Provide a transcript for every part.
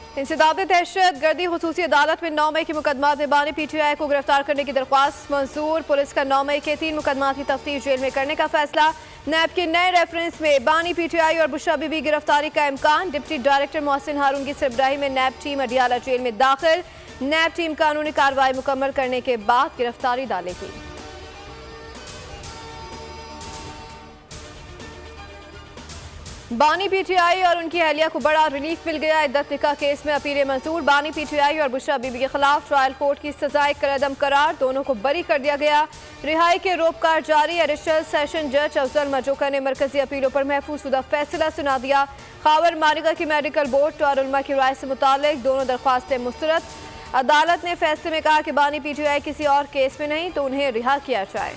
इंसदाद दहशत गर्दी खुसूसी अदालत में 9 मई के मुकदमा में बानी PTI को गिरफ्तार करने की दरख्वास्त मंजूर। पुलिस का 9 मई के 3 मुकदमा की तफ्तीश जेल में करने का फैसला। नैब के नए रेफरेंस में बानी PTI और बुशरा बीबी गिरफ्तारी का इम्कान। डिप्टी डायरेक्टर मोहसिन हारून की सरबराही में नैब टीम अडियाला जेल में दाखिल। नैब टीम कानूनी कार्रवाई मुकम्मल करने के बाद गिरफ्तारी डालेगी। बानी PTI और उनकी अहलिया को बड़ा रिलीफ मिल गया। इद्दत निकाह केस में अपीलें मंजूर। बानी PTI और बुशरा बीबी के खिलाफ ट्रायल कोर्ट की सजाए कलअदम करार। दोनों को बरी कर दिया गया। रिहाई के रोपकार जारी। एडिशनल सेशन जज अफजल मजोका ने मरकजी अपीलों पर महफूज शुदा फैसला सुना दिया। खावर मारिगा की मेडिकल बोर्ड और उलमा की राय से मुतालिक दोनों दरख्वास्तें मुस्तरद। अदालत ने फैसले में कहा कि बानी PTI किसी और केस में नहीं तो उन्हें रिहा किया जाए।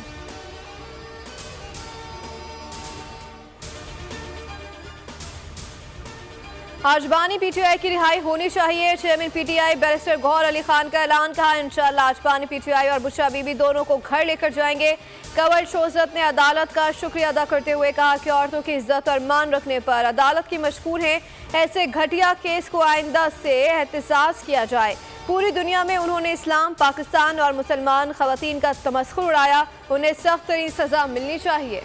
आज बानी PTI की रिहाई होनी चाहिए। Chairman PTI barrister Gohar Ali Khan का ऐलान। कहा इंशाअल्लाह आज बानी PTI और बुशरा बीबी दोनों को घर लेकर जाएंगे। कंवल शोजत ने अदालत का शुक्रिया अदा करते हुए कहा कि औरतों की इज्जत और मान रखने पर अदालत की मशकूर है। ऐसे घटिया केस को आइंदा से एहतसास किया जाए। पूरी दुनिया में उन्होंने इस्लाम, पाकिस्तान और मुसलमान खवातीन का तमस्खुर उड़ाया। उन्हें सख्त तरीन सजा मिलनी चाहिए।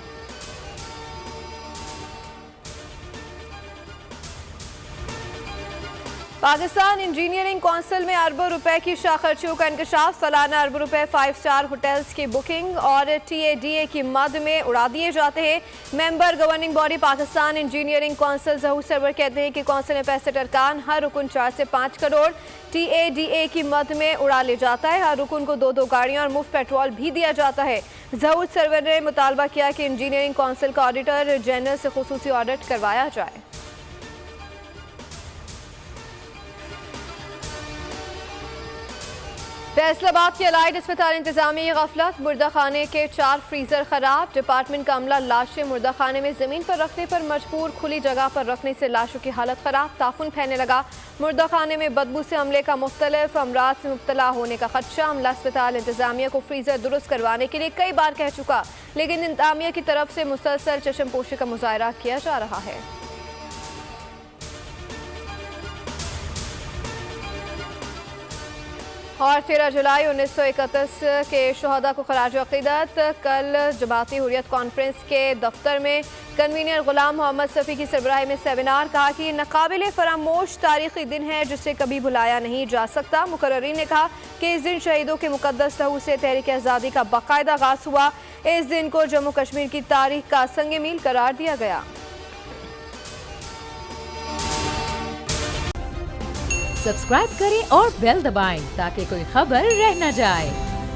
पाकिस्तान इंजीनियरिंग काउंसिल में अरबों रुपए की शाखर्चियों का इंकशाफ। सालाना अरबों रुपए 5 स्टार होटल्स की बुकिंग और TADA की मद में उड़ा दिए जाते हैं। Member governing body Pakistan engineering council Zahoor Sarwar कहते हैं कि काउंसिल में 65 अरकान, हर रुकन 4 से 5 करोड़ TADA की मद में उड़ा ले जाता है। हर रुकन को 2-2 गाड़ियां और मुफ्त पेट्रोल भी दिया जाता है। जहूर सरवर ने मुतालबा किया कि इंजीनियरिंग काउंसिल का ऑडिटर जनरल से खुसूसी ऑडिट करवाया जाए। फैसलाबाद के अलाइड अस्पताल इंतजामी गफलत। मुर्दा खाने के 4 फ्रीजर खराब। डिपार्टमेंट का अमला लाशें मुर्दा खाने में जमीन पर रखने पर मजबूर। खुली जगह पर रखने से लाशों की हालत खराब। ताफुन फैलने लगा। मुर्दा खाने में बदबू से अमले का मुख्तलिफ अमराज से मुब्तला होने का खदशा। अमला अस्पताल इंतजामिया को फ्रीजर दुरुस्त करवाने के लिए कई बार कह चुका, लेकिन इंतजामिया की तरफ से मुसलसल चशमपोशी का मुजाहरा किया जा रहा है। और 13 जुलाई 1931 के शहदा को खराज अक़ीदत। कल जमाती हुर्रियत कॉन्फ्रेंस के दफ्तर में कन्वीनर गुलाम मोहम्मद सफ़ी की सरबराही में सेमिनार। कहा कि नाकाबिले फरामोश तारीख़ी दिन है जिसे कभी भुलाया नहीं जा सकता। मुकर्रीन ने कहा कि इस दिन शहीदों के मुक़द्दस लहू से तहरीक आज़ादी का बाकायदा आगाज़ हुआ। इस दिन को जम्मू कश्मीर की तारीख का संग मील करार दिया गया। सब्सक्राइब करें और बेल दबाएं ताकि कोई खबर रह न जाए।